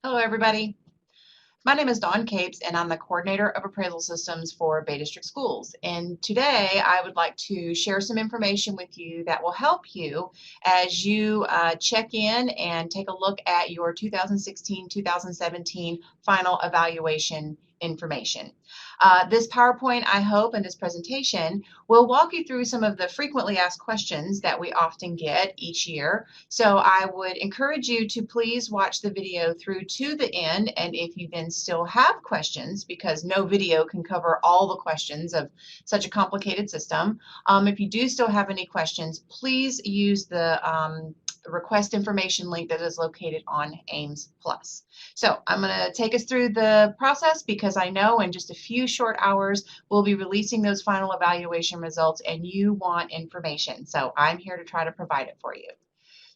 Hello, everybody. My name is Dawn Capes, and I'm the coordinator of appraisal systems for Bay District Schools. And today I would like to share some information with you that will help you as you check in and take a look at your 2016-2017 final evaluation information. This PowerPoint, I hope, and this presentation will walk you through some of the frequently asked questions that we often get each year. So I would encourage you to please watch the video through to the end, and if you then still have questions, because no video can cover all the questions of such a complicated system, if you do still have any questions, please use the request information link that is located on Ames Plus. So I'm going to take us through the process because I know in just a few short hours we'll be releasing those final evaluation results and you want information. So I'm here to try to provide it for you.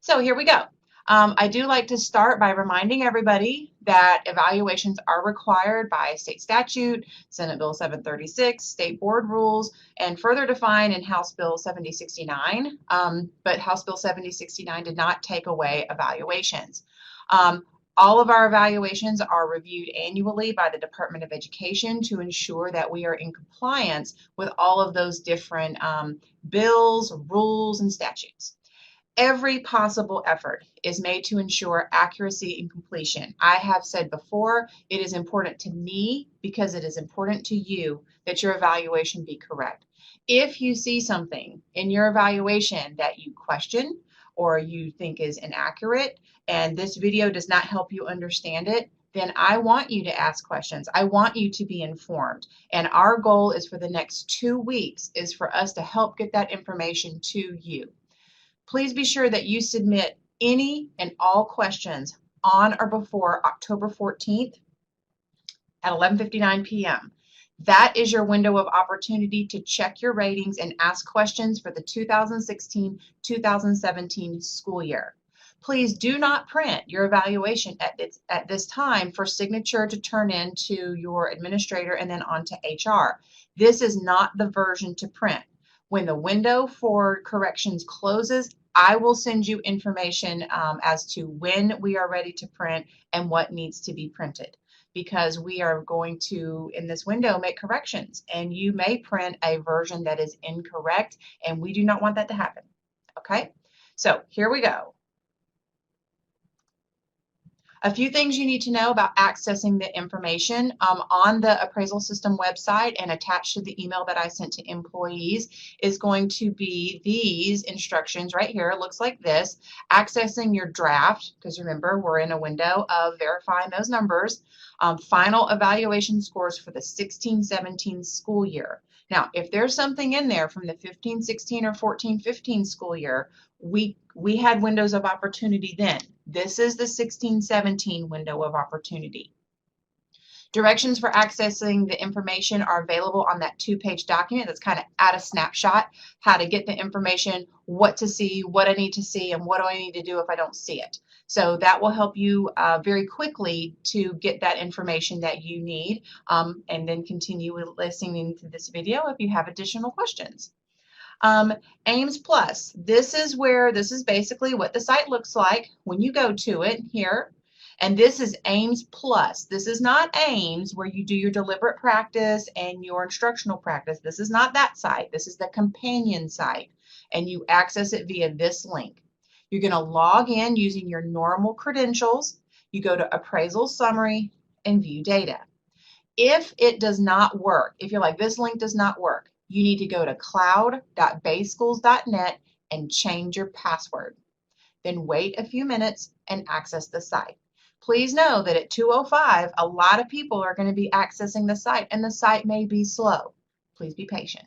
So here we go. I do like to start by reminding everybody that evaluations are required by state statute, Senate Bill 736, state board rules, and further defined in House Bill 7069. But House Bill 7069 did not take away evaluations. All of our evaluations are reviewed annually by the Department of Education to ensure that we are in compliance with all of those different bills, rules, and statutes. Every possible effort is made to ensure accuracy and completion. I have said before, it is important to me because it is important to you that your evaluation be correct. If you see something in your evaluation that you question or you think is inaccurate and this video does not help you understand it, then I want you to ask questions. I want you to be informed. And our goal is for the next 2 weeks is for us to help get that information to you. Please be sure that you submit any and all questions on or before October 14th at 11:59 p.m. That is your window of opportunity to check your ratings and ask questions for the 2016-2017 school year. Please do not print your evaluation at this time for signature to turn in to your administrator and then on to HR. This is not the version to print. When the window for corrections closes, I will send you information as to when we are ready to print and what needs to be printed, because we are going to, in this window, make corrections, and you may print a version that is incorrect, and we do not want that to happen. Okay, so here we go. A few things you need to know about accessing the information on the appraisal system website and attached to the email that I sent to employees is going to be these instructions right here. It looks like this. Accessing your draft, because remember we're in a window of verifying those numbers. Final evaluation scores for the 16-17 school year. Now, if there's something in there from the 15-16 or 14-15 school year, we had windows of opportunity then. This is the 16-17 window of opportunity. Directions for accessing the information are available on that 2-page document that's kind of at a snapshot, how to get the information, what to see, what I need to see, and what do I need to do if I don't see it. So that will help you very quickly to get that information that you need, and then continue listening to this video if you have additional questions. Ames Plus, this is basically what the site looks like when you go to it here. And this is Ames Plus. This is not Ames where you do your deliberate practice and your instructional practice. This is not that site. This is the companion site. And you access it via this link. You're going to log in using your normal credentials. You go to Appraisal Summary and View Data. If it does not work, if you're like, this link does not work, you need to go to cloud.bayschools.net and change your password. Then wait a few minutes and access the site. Please know that at 2:05, a lot of people are going to be accessing the site, and the site may be slow. Please be patient.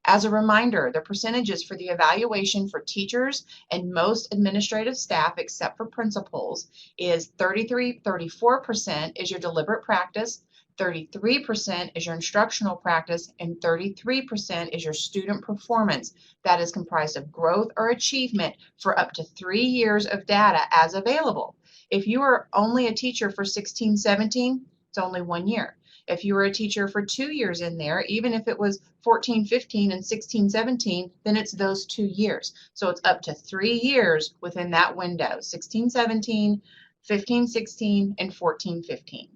As a reminder, the percentages for the evaluation for teachers and most administrative staff, except for principals, is 34% is your deliberate practice, 33% is your instructional practice, and 33% is your student performance. That is comprised of growth or achievement for up to 3 years of data as available. If you are only a teacher for 16-17, it's only 1 year. If you were a teacher for 2 years in there, even if it was 14, 15, and 16, 17, then it's those 2 years. So it's up to 3 years within that window, 16, 17, 15, 16, and 14, 15.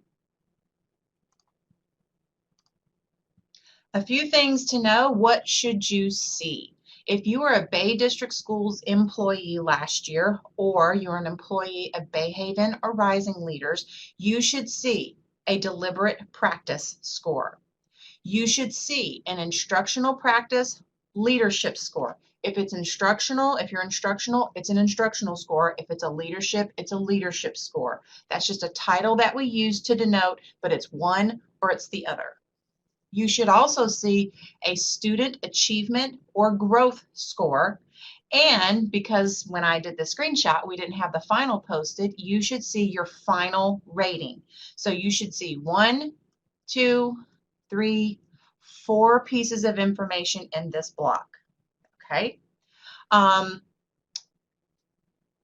A few things to know. What should you see? If you were a Bay District Schools employee last year, or you're an employee of Bay Haven or Rising Leaders, you should see a deliberate practice score. You should see an instructional practice leadership score. If it's instructional, if you're instructional, it's an instructional score. If it's a leadership, it's a leadership score. That's just a title that we use to denote, but it's one or it's the other. You should also see a student achievement or growth score. And because when I did the screenshot, we didn't have the final posted, you should see your final rating. So you should see 1, 2, 3, 4 pieces of information in this block. Okay.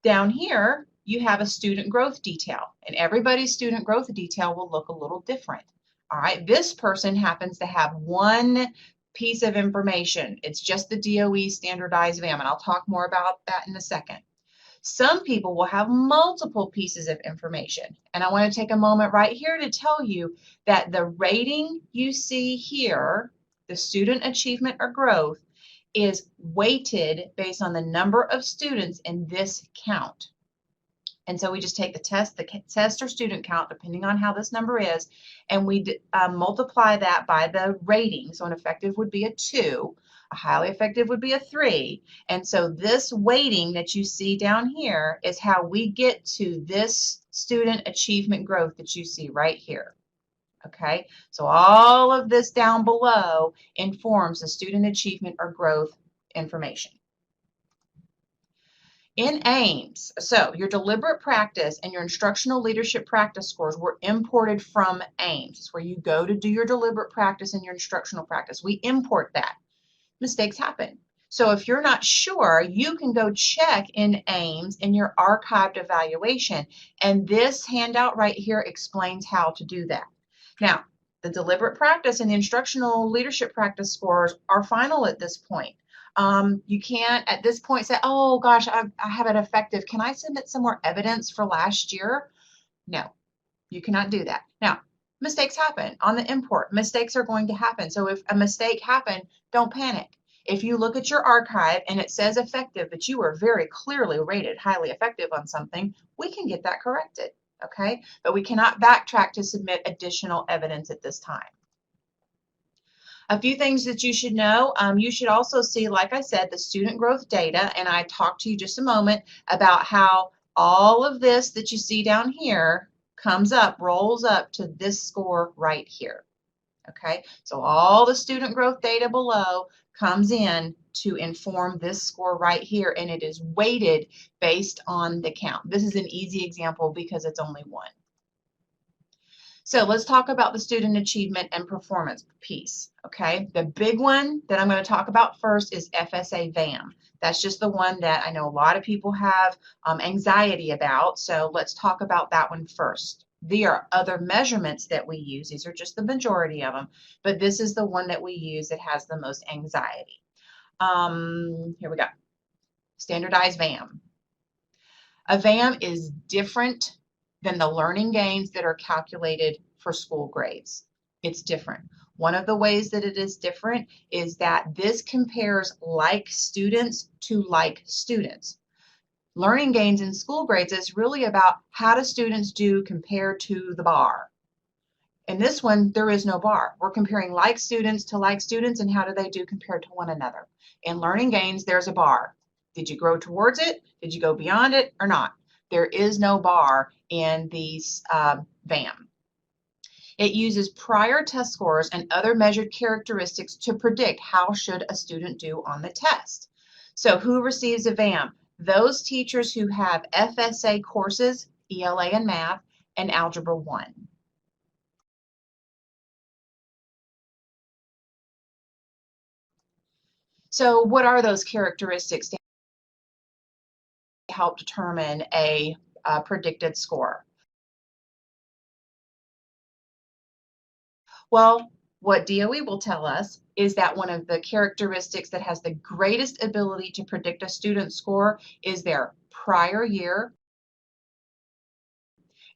Down here, you have a student growth detail, and everybody's student growth detail will look a little different. All right, this person happens to have one piece of information. It's just the DOE standardized VAM, and I'll talk more about that in a second. Some people will have multiple pieces of information, and I want to take a moment right here to tell you that the rating you see here, the student achievement or growth, is weighted based on the number of students in this count. And so we just take the test or student count, depending on how this number is, and we multiply that by the rating. So an effective would be a 2, a highly effective would be a 3. And so this weighting that you see down here is how we get to this student achievement growth that you see right here. Okay, so all of this down below informs the student achievement or growth information. In AIMS, so your deliberate practice and your instructional leadership practice scores were imported from AIMS. It's where you go to do your deliberate practice and your instructional practice. We import that. Mistakes happen. So if you're not sure, you can go check in AIMS in your archived evaluation, and this handout right here explains how to do that. Now, the deliberate practice and the instructional leadership practice scores are final at this point. You can't at this point say, oh gosh, I have it effective. Can I submit some more evidence for last year? No, you cannot do that. Now, mistakes happen on the import. Mistakes are going to happen. So if a mistake happened, don't panic. If you look at your archive and it says effective, but you were very clearly rated highly effective on something, we can get that corrected. Okay, but we cannot backtrack to submit additional evidence at this time. A few things that you should know. You should also see, like I said, the student growth data, and I talked to you just a moment about how all of this that you see down here comes up, rolls up to this score right here. Okay, so all the student growth data below comes in to inform this score right here, and it is weighted based on the count. This is an easy example because it's only one. So let's talk about the student achievement and performance piece. Okay, the big one that I'm going to talk about first is FSA VAM. That's just the one that I know a lot of people have anxiety about. So let's talk about that one first. There are other measurements that we use. These are just the majority of them, but this is the one that we use that has the most anxiety. Here we go. Standardized VAM. A VAM is different than the learning gains that are calculated for school grades. It's different. One of the ways that it is different is that this compares like students to like students. Learning gains in school grades is really about how do students do compared to the bar. In this one, there is no bar. We're comparing like students to like students, and how do they do compared to one another. In learning gains, there's a bar. Did you grow towards it? Did you go beyond it or not? There is no bar in these VAM. It uses prior test scores and other measured characteristics to predict how should a student do on the test. So who receives a VAM? Those teachers who have FSA courses, ELA and math, and Algebra 1. So what are those characteristics to help determine a predicted score? Well, what DOE will tell us is that one of the characteristics that has the greatest ability to predict a student's score is their prior year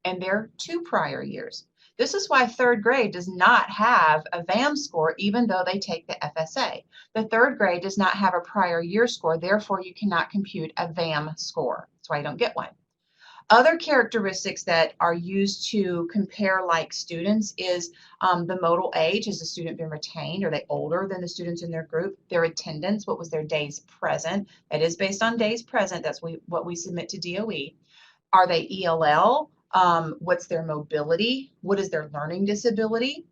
and their 2 prior years. This is why third grade does not have a VAM score even though they take the FSA. The third grade does not have a prior year score, therefore you cannot compute a VAM score. That's why you don't get one. Other characteristics that are used to compare like students is the modal age. Has the student been retained? Are they older than the students in their group? Their attendance, what was their days present? That is based on days present. That's what we submit to DOE. Are they ELL? What's their mobility? What is their learning disability?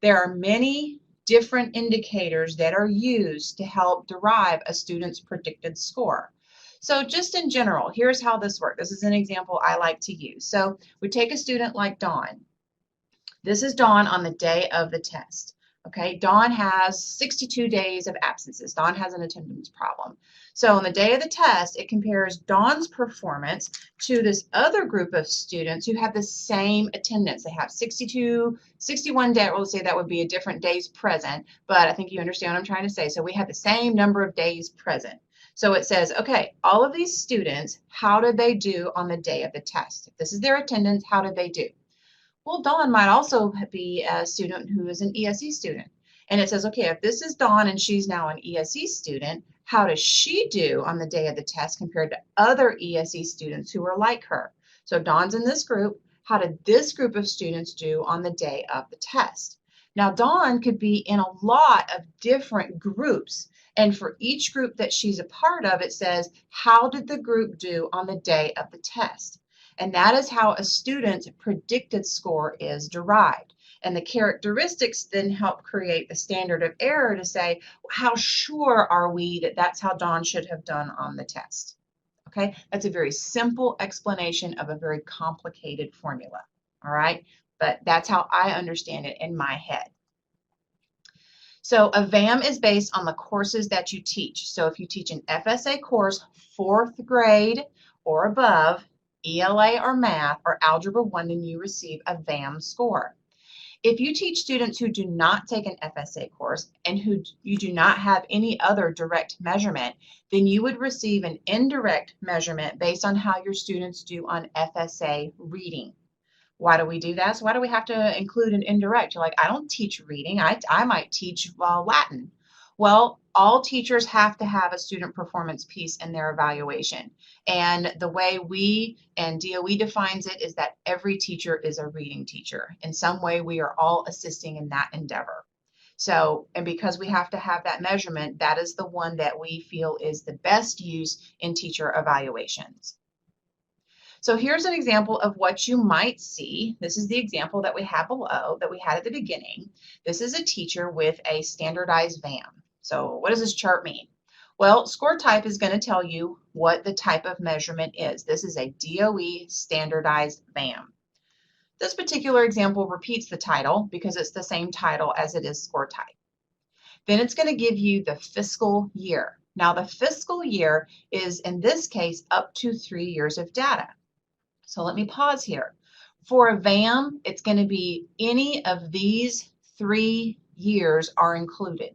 There are many different indicators that are used to help derive a student's predicted score. So just in general, here's how this works. This is an example I like to use. So we take a student like Dawn. This is Dawn on the day of the test. Okay, Dawn has 62 days of absences. Dawn has an attendance problem. So on the day of the test, it compares Dawn's performance to this other group of students who have the same attendance. They have 62, 61 days. Well, let's say that would be a different days present, but I think you understand what I'm trying to say. So we have the same number of days present. So it says, okay, all of these students, how did they do on the day of the test? If this is their attendance, how did they do? Well, Dawn might also be a student who is an ESE student. And it says, okay, if this is Dawn and she's now an ESE student, how does she do on the day of the test compared to other ESE students who are like her? So Dawn's in this group. How did this group of students do on the day of the test? Now, Dawn could be in a lot of different groups. And for each group that she's a part of, it says, how did the group do on the day of the test? And that is how a student's predicted score is derived. And the characteristics then help create the standard of error to say, how sure are we that that's how Dawn should have done on the test? Okay, that's a very simple explanation of a very complicated formula. All right, but that's how I understand it in my head. So a VAM is based on the courses that you teach. So if you teach an FSA course, 4th grade or above, ELA or math or Algebra 1, then you receive a VAM score. If you teach students who do not take an FSA course and who you do not have any other direct measurement, then you would receive an indirect measurement based on how your students do on FSA reading. Why do we do that? So why do we have to include an indirect? You're like, I don't teach reading. I might teach Latin. Well, all teachers have to have a student performance piece in their evaluation. And the way we and DOE defines it is that every teacher is a reading teacher. In some way, we are all assisting in that endeavor. So, and because we have to have that measurement, that is the one that we feel is the best use in teacher evaluations. So here's an example of what you might see. This is the example that we have below that we had at the beginning. This is a teacher with a standardized VAM. So what does this chart mean? Well, score type is going to tell you what the type of measurement is. This is a DOE standardized VAM. This particular example repeats the title because it's the same title as it is score type. Then it's going to give you the fiscal year. Now the fiscal year is in this case up to 3 years of data. So let me pause here. For a VAM, it's going to be any of these 3 years are included.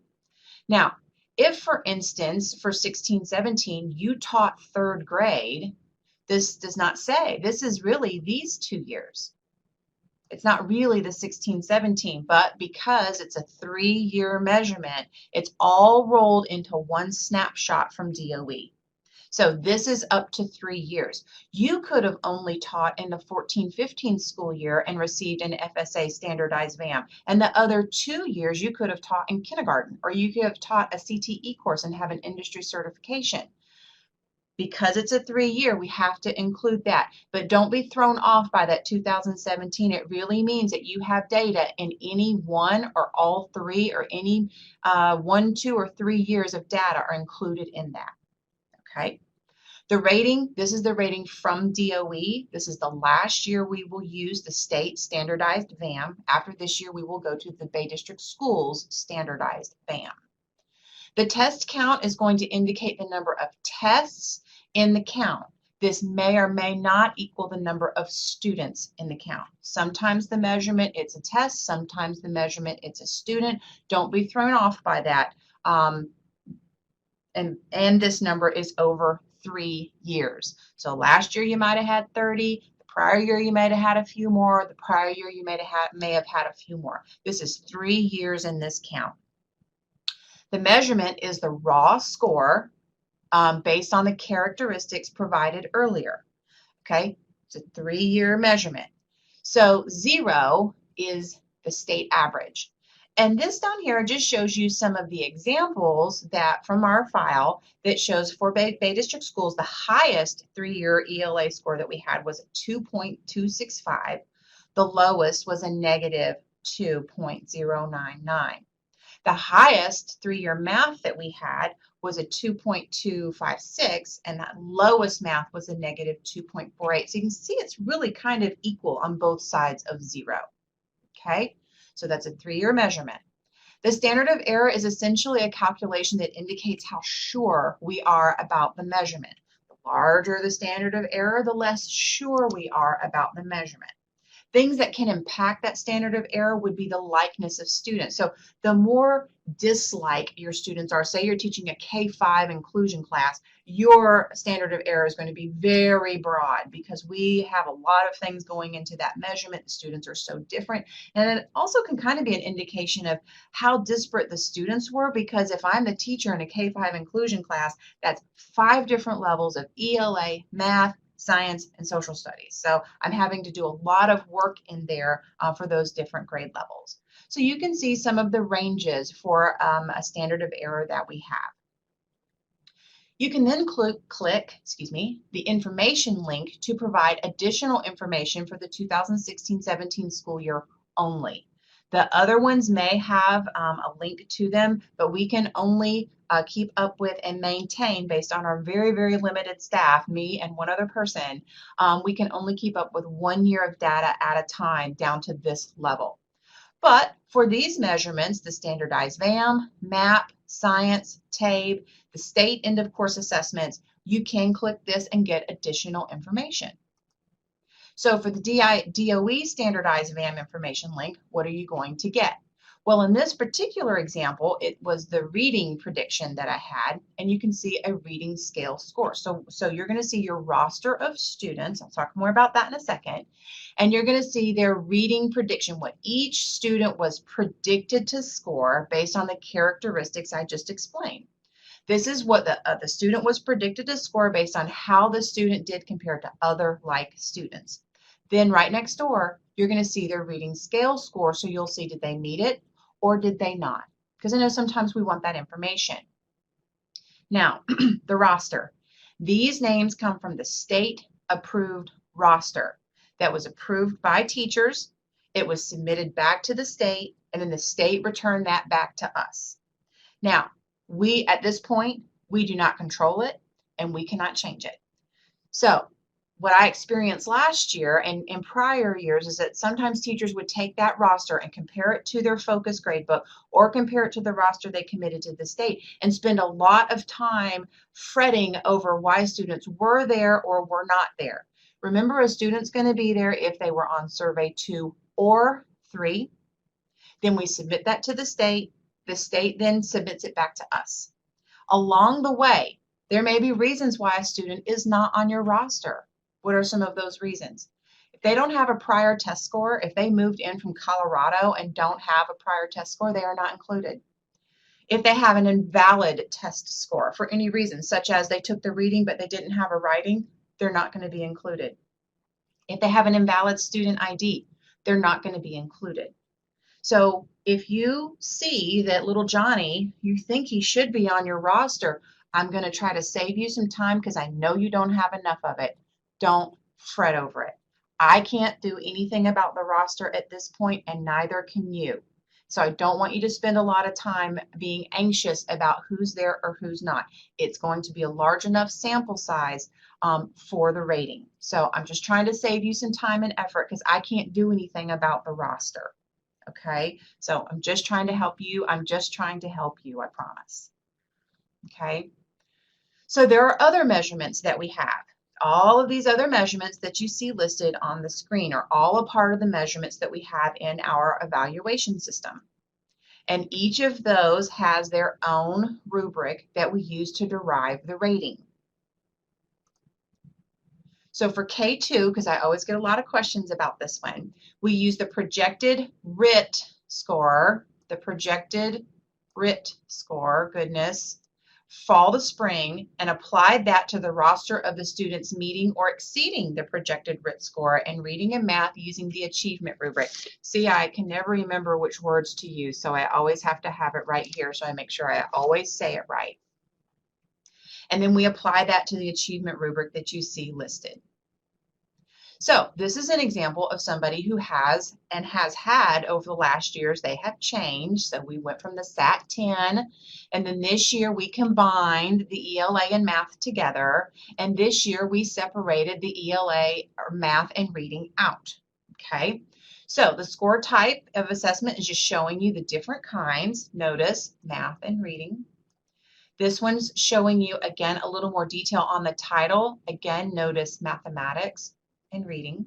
Now, if, for instance, for 16-17, you taught 3rd grade, this does not say. This is really these 2 years. It's not really the 16-17, but because it's a 3-year measurement, it's all rolled into one snapshot from DOE. So this is up to 3 years. You could have only taught in the 14-15 school year and received an FSA standardized VAM. And the other 2 years you could have taught in kindergarten, or you could have taught a CTE course and have an industry certification. Because it's a 3-year, we have to include that. But don't be thrown off by that 2017. It really means that you have data in any 1 or all 3 or any 1, 2, or 3 years of data are included in that. Okay. The rating, this is the rating from DOE. This is the last year we will use the state standardized VAM. After this year, we will go to the Bay District Schools standardized VAM. The test count is going to indicate the number of tests in the count. This may or may not equal the number of students in the count. Sometimes the measurement, it's a test. Sometimes the measurement, it's a student. Don't be thrown off by that. And this number is over 3 years. So last year you might have had 30. The prior year you might have had a few more. The prior year you may have had a few more. This is 3 years in this count. The measurement is the raw score based on the characteristics provided earlier. Okay, it's a 3-year measurement. So 0 is the state average. And this down here just shows you some of the examples that from our file that shows for Bay District schools, the highest 3-year ELA score that we had was a 2.265. The lowest was a negative 2.099. The highest 3-year math that we had was a 2.256, and that lowest math was a negative 2.48. So you can see it's really kind of equal on both sides of 0. Okay, so that's a 3-year measurement. The standard of error is essentially a calculation that indicates how sure we are about the measurement. The larger the standard of error, the less sure we are about the measurement. Things that can impact that standard of error would be the likeness of students. So the more dislike your students are, say you're teaching a K-5 inclusion class, your standard of error is going to be very broad because we have a lot of things going into that measurement. The students are so different. And it also can kind of be an indication of how disparate the students were, because if I'm the teacher in a K-5 inclusion class, that's 5 different levels of ELA, math, science, and social studies. So I'm having to do a lot of work in there for those different grade levels. So you can see some of the ranges for a standard of error that we have. You can then click the information link to provide additional information for the 2016-17 school year only. The other ones may have a link to them, but we can only keep up with and maintain, based on our very, very limited staff, me and one other person, we can only keep up with 1 year of data at a time down to this level. But for these measurements, the standardized VAM, MAP, science, TABE, the state end of course assessments, you can click this and get additional information. So for the DOE standardized VAM information link, what are you going to get? Well, in this particular example, it was the reading prediction that I had, and you can see a reading scale score. So you're going to see your roster of students. I'll talk more about that in a second. And you're going to see their reading prediction, what each student was predicted to score based on the characteristics I just explained. This is what the student was predicted to score based on how the student did compared to other like students. Then right next door, you're going to see their reading scale score. So you'll see, did they meet it or did they not? Because I know sometimes we want that information. Now, the roster. These names come from the state approved roster that was approved by teachers. It was submitted back to the state, and then the state returned that back to us. Now, at this point, we do not control it and we cannot change it. So what I experienced last year and in prior years is that sometimes teachers would take that roster and compare it to their focus gradebook or compare it to the roster they committed to the state and spend a lot of time fretting over why students were there or were not there. Remember, a student's going to be there if they were on survey 2 or 3. Then we submit that to the state. The state then submits it back to us. Along the way, there may be reasons why a student is not on your roster. What are some of those reasons? If they don't have a prior test score, if they moved in from Colorado and don't have a prior test score, they are not included. If they have an invalid test score for any reason, such as they took the reading but they didn't have a writing, they're not going to be included. If they have an invalid student ID, they're not going to be included. So if you see that little Johnny, you think he should be on your roster, I'm going to try to save you some time because I know you don't have enough of it. Don't fret over it. I can't do anything about the roster at this point, and neither can you. So I don't want you to spend a lot of time being anxious about who's there or who's not. It's going to be a large enough sample size for the rating. So I'm just trying to save you some time and effort because I can't do anything about the roster. Okay, so I'm just trying to help you. I'm just trying to help you, I promise. Okay, so there are other measurements that we have. All of these other measurements that you see listed on the screen are all a part of the measurements that we have in our evaluation system. And each of those has their own rubric that we use to derive the rating. So for K2, because I always get a lot of questions about this one, we use the projected RIT score, goodness, fall to spring, and applied that to the roster of the students meeting or exceeding the projected RIT score in reading and math using the achievement rubric. See, I can never remember which words to use, so I always have to have it right here, so I make sure I always say it right. And then we apply that to the achievement rubric that you see listed. So this is an example of somebody who has had over the last years, they have changed. So we went from the SAT 10, and then this year we combined the ELA and math together, and this year we separated the ELA or math and reading out. Okay, so the score type of assessment is just showing you the different kinds. Notice math and reading. This one's showing you, again, a little more detail on the title. Again, notice mathematics and reading.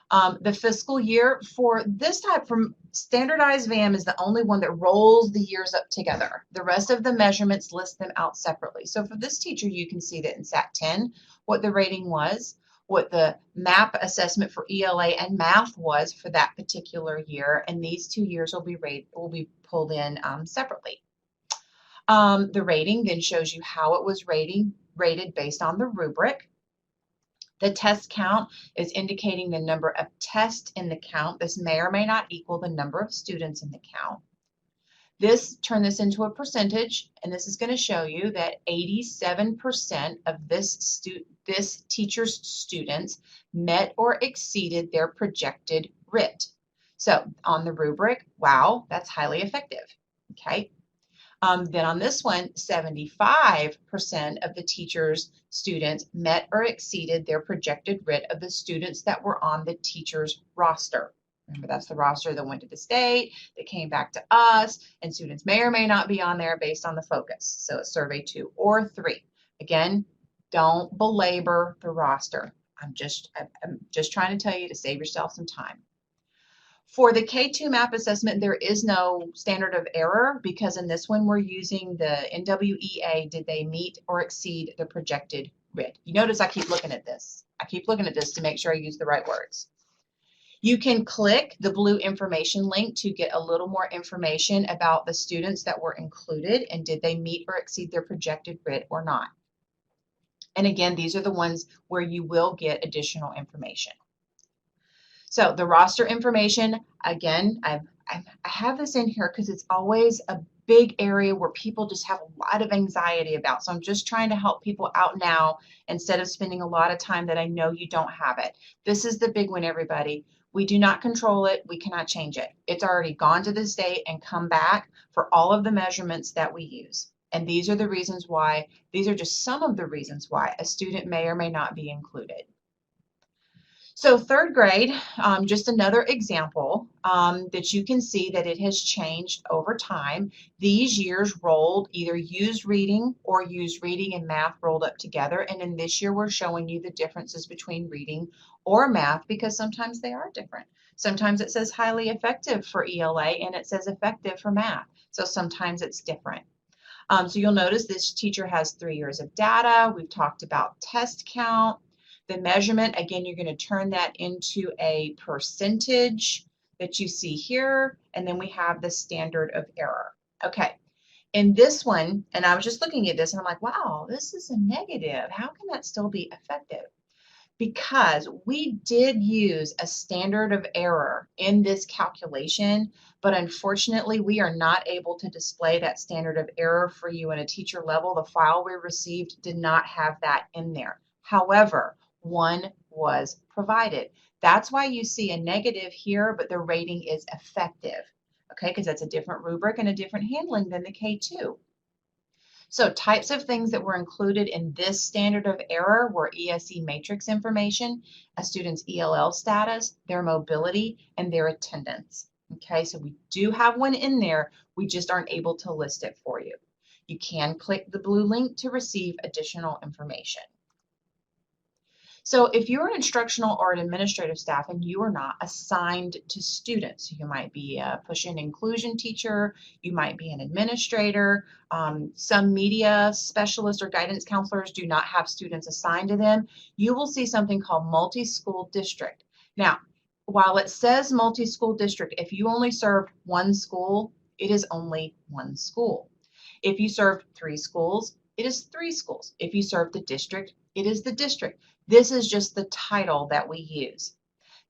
The fiscal year for this type from standardized VAM is the only one that rolls the years up together. The rest of the measurements list them out separately. So for this teacher, you can see that in SAT 10, what the rating was, what the MAP assessment for ELA and math was for that particular year, and these 2 years will be pulled in separately. The rating then shows you how it was rated based on the rubric. The test count is indicating the number of tests in the count. This may or may not equal the number of students in the count. Turn this into a percentage, and this is going to show you that 87% of this teacher's students met or exceeded their projected RIT. So on the rubric, wow, that's highly effective. Okay. Then on this one, 75% of the teacher's students met or exceeded their projected RIT of the students that were on the teacher's roster. Remember, that's the roster that went to the state, that came back to us, and students may or may not be on there based on the focus. So it's survey 2 or 3. Again, don't belabor the roster. I'm just trying to tell you to save yourself some time. For the K2 MAP assessment, there is no standard of error because in this one we're using the NWEA, did they meet or exceed the projected RIT? You notice I keep looking at this. I keep looking at this to make sure I use the right words. You can click the blue information link to get a little more information about the students that were included and did they meet or exceed their projected RIT or not. And again, these are the ones where you will get additional information. So the roster information, again, I have this in here because it's always a big area where people just have a lot of anxiety about. So I'm just trying to help people out now instead of spending a lot of time that I know you don't have it. This is the big one, everybody. We do not control it. We cannot change it. It's already gone to the state and come back for all of the measurements that we use. And these are the reasons why, these are just some of the reasons why a student may or may not be included. So 3rd grade, just another example that you can see that it has changed over time. These years rolled, either used reading or used reading and math rolled up together. And in this year, we're showing you the differences between reading or math because sometimes they are different. Sometimes it says highly effective for ELA and it says effective for math. So sometimes it's different. So you'll notice this teacher has 3 years of data. We've talked about test count. The measurement, again, you're going to turn that into a percentage that you see here, and then we have the standard of error. Okay, in this one, and I was just looking at this, and I'm like, wow, this is a negative. How can that still be effective? Because we did use a standard of error in this calculation, but unfortunately, we are not able to display that standard of error for you in a teacher level. The file we received did not have that in there. However, one was provided. That's why you see a negative here, but the rating is effective, okay, because that's a different rubric and a different handling than the K2. So types of things that were included in this standard of error were ESE matrix information, a student's ELL status, their mobility, and their attendance. Okay, so we do have one in there, we just aren't able to list it for you. You can click the blue link to receive additional information. So if you're an instructional or an administrative staff and you are not assigned to students, you might be a push and inclusion teacher, you might be an administrator, some media specialists or guidance counselors do not have students assigned to them, you will see something called multi-school district. Now, while it says multi-school district, if you only serve one school, it is only one school. If you serve 3 schools, it is 3 schools. If you serve the district, it is the district. This is just the title that we use.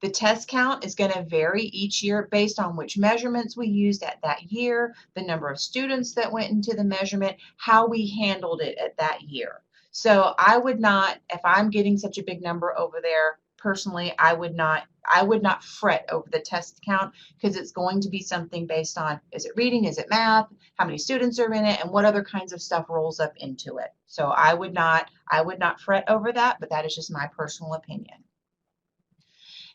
The test count is going to vary each year based on which measurements we used at that year, the number of students that went into the measurement, how we handled it at that year. So I would not, if I'm getting such a big number over there, personally, I would not fret over the test count because it's going to be something based on, is it reading, is it math, how many students are in it, and what other kinds of stuff rolls up into it. So I would not fret over that, but that is just my personal opinion.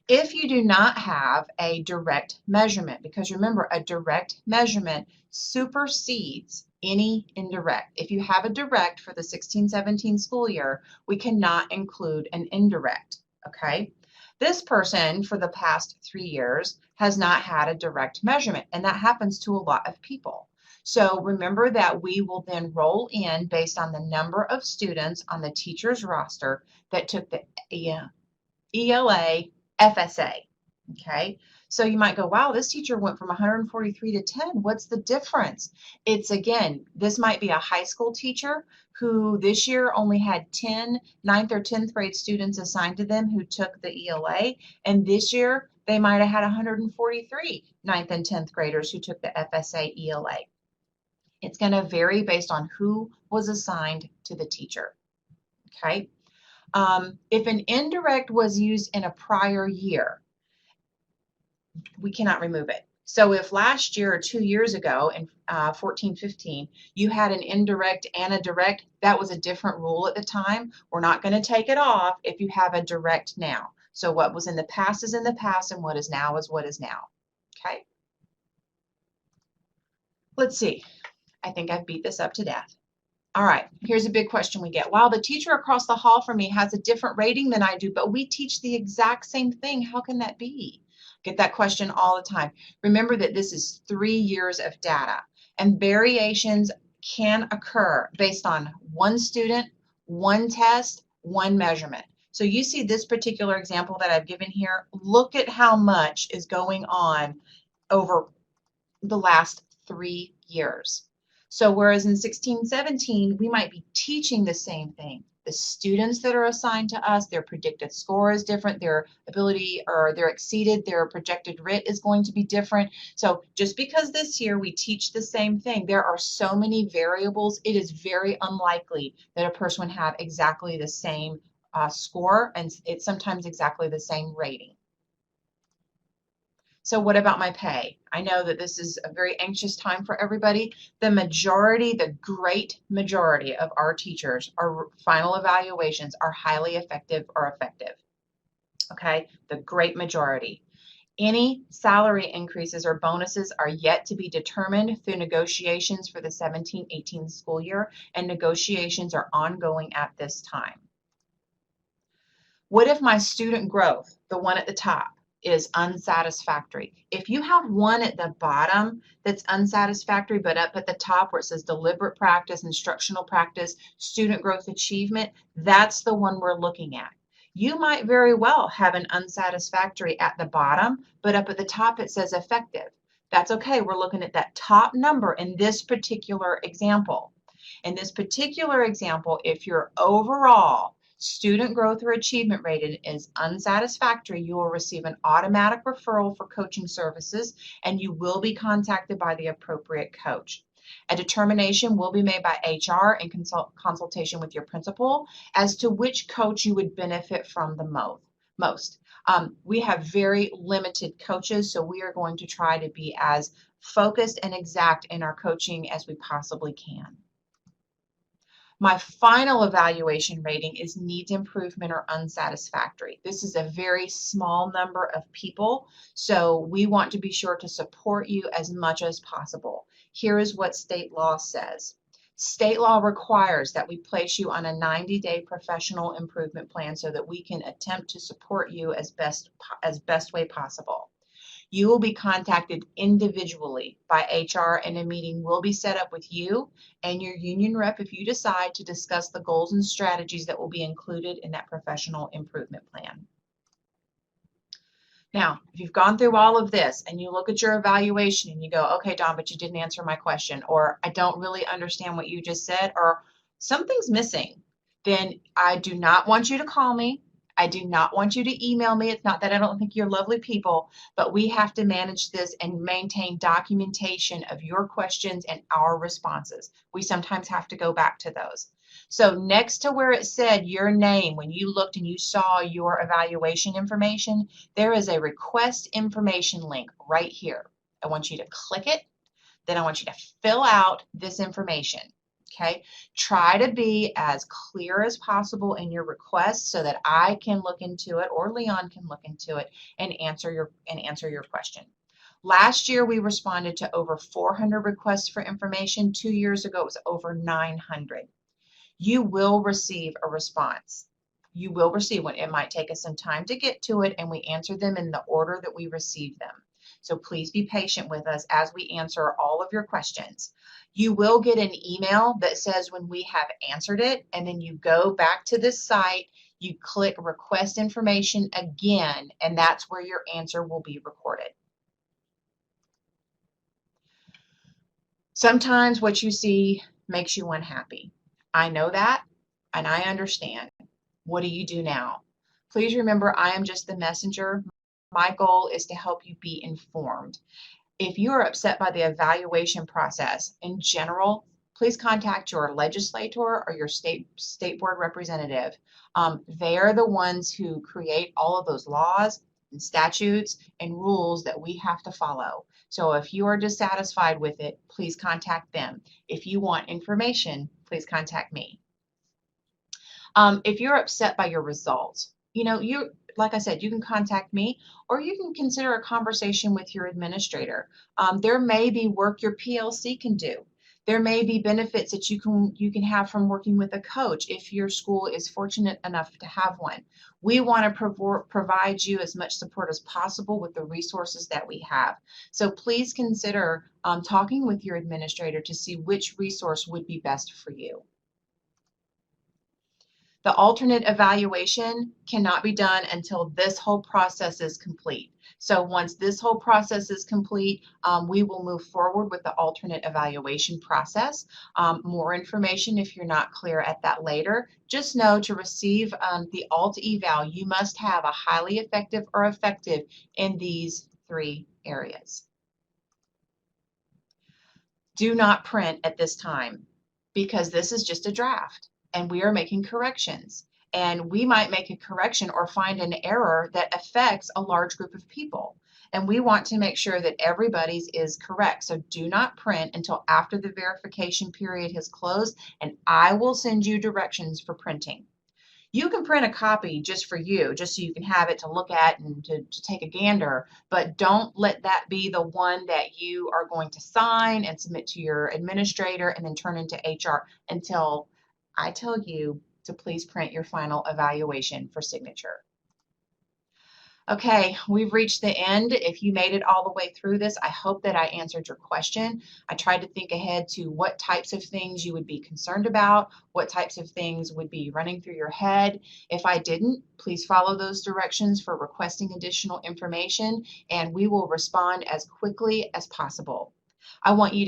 If you do not have a direct measurement, because remember, a direct measurement supersedes any indirect. If you have a direct for the 16-17 school year, we cannot include an indirect, okay? This person for the past 3 years has not had a direct measurement, and that happens to a lot of people. So remember that we will then roll in based on the number of students on the teacher's roster that took the ELA FSA, okay? So you might go, wow, this teacher went from 143 to 10. What's the difference? It's, again, this might be a high school teacher who this year only had 10 9th or 10th grade students assigned to them who took the ELA, and this year they might have had 143 9th and 10th graders who took the FSA ELA. It's going to vary based on who was assigned to the teacher, okay? If an indirect was used in a prior year, we cannot remove it. So if last year or 2 years ago in 14-15, you had an indirect and a direct, that was a different rule at the time. We're not going to take it off if you have a direct now. So what was in the past is in the past, and what is now is what is now. Okay? Let's see. I think I've beat this up to death. All right, here's a big question we get. Wow, the teacher across the hall from me has a different rating than I do, but we teach the exact same thing. How can that be? Get that question all the time. Remember that this is 3 years of data, and variations can occur based on one student, one test, one measurement. So you see this particular example that I've given here. Look at how much is going on over the last 3 years. So whereas in 16-17, we might be teaching the same thing. The students that are assigned to us, their predicted score is different, their ability or they're exceeded, their projected RIT is going to be different. So just because this year we teach the same thing, there are so many variables, it is very unlikely that a person would have exactly the same score, and it's sometimes exactly the same rating. So what about my pay? I know that this is a very anxious time for everybody. The majority, the great majority of our teachers, our final evaluations are highly effective or effective. Okay, the great majority. Any salary increases or bonuses are yet to be determined through negotiations for the 17-18 school year, and negotiations are ongoing at this time. What if my student growth, the one at the top, is unsatisfactory? If you have one at the bottom that's unsatisfactory, but up at the top where it says deliberate practice, instructional practice, student growth achievement, that's the one we're looking at. You might very well have an unsatisfactory at the bottom, but up at the top it says effective. That's okay. We're looking at that top number in this particular example. In this particular example, if your overall student growth or achievement rating is unsatisfactory, you will receive an automatic referral for coaching services, and you will be contacted by the appropriate coach. A determination will be made by HR in consultation with your principal as to which coach you would benefit from the most. We have very limited coaches, so we are going to try to be as focused and exact in our coaching as we possibly can. My final evaluation rating is needs improvement or unsatisfactory. This is a very small number of people, so we want to be sure to support you as much as possible. Here is what state law says. State law requires that we place you on a 90-day professional improvement plan so that we can attempt to support you as best way possible. You will be contacted individually by HR, and a meeting will be set up with you and your union rep if you decide to discuss the goals and strategies that will be included in that professional improvement plan. Now, if you've gone through all of this and you look at your evaluation and you go, okay, Dawn, but you didn't answer my question, or I don't really understand what you just said, or something's missing, then I do not want you to call me. I do not want you to email me. It's not that I don't think you're lovely people, but we have to manage this and maintain documentation of your questions and our responses. We sometimes have to go back to those. So next to where it said your name, when you looked and you saw your evaluation information, there is a request information link right here. I want you to click it. Then I want you to fill out this information. Okay, try to be as clear as possible in your request so that I can look into it, or Leon can look into it and answer your question. Last year we responded to over 400 requests for information. 2 years ago it was over 900. You will receive a response. You will receive one. It might take us some time to get to it, and we answer them in the order that we receive them. So please be patient with us as we answer all of your questions. You will get an email that says when we have answered it, and then you go back to this site, you click request information again, and that's where your answer will be recorded. Sometimes what you see makes you unhappy. I know that, and I understand. What do you do now? Please remember, I am just the messenger. My goal is to help you be informed. If you are upset by the evaluation process in general, please contact your legislator or your state board representative. They are the ones who create all of those laws and statutes and rules that we have to follow. So if you are dissatisfied with it, please contact them. If you want information, please contact me. If you're upset by your results, like I said, you can contact me, or you can consider a conversation with your administrator. There may be work your PLC can do. There may be benefits that you can have from working with a coach if your school is fortunate enough to have one. We want to provide you as much support as possible with the resources that we have. So please consider talking with your administrator to see which resource would be best for you. The alternate evaluation cannot be done until this whole process is complete. So once this whole process is complete, we will move forward with the alternate evaluation process. More information if you're not clear at that later. Just know to receive the alt eval, you must have a highly effective or effective in these 3 areas. Do not print at this time because this is just a draft, and we are making corrections, and we might make a correction or find an error that affects a large group of people, and we want to make sure that everybody's is correct. So do not print until after the verification period has closed, and I will send you directions for printing. You can print a copy just for you, just so you can have it to look at and to take a gander, but don't let that be the one that you are going to sign and submit to your administrator and then turn into HR until I tell you to please print your final evaluation for signature. Okay, we've reached the end. If you made it all the way through this, I hope that I answered your question. I tried to think ahead to what types of things you would be concerned about, what types of things would be running through your head. If I didn't, please follow those directions for requesting additional information, and we will respond as quickly as possible. I want you to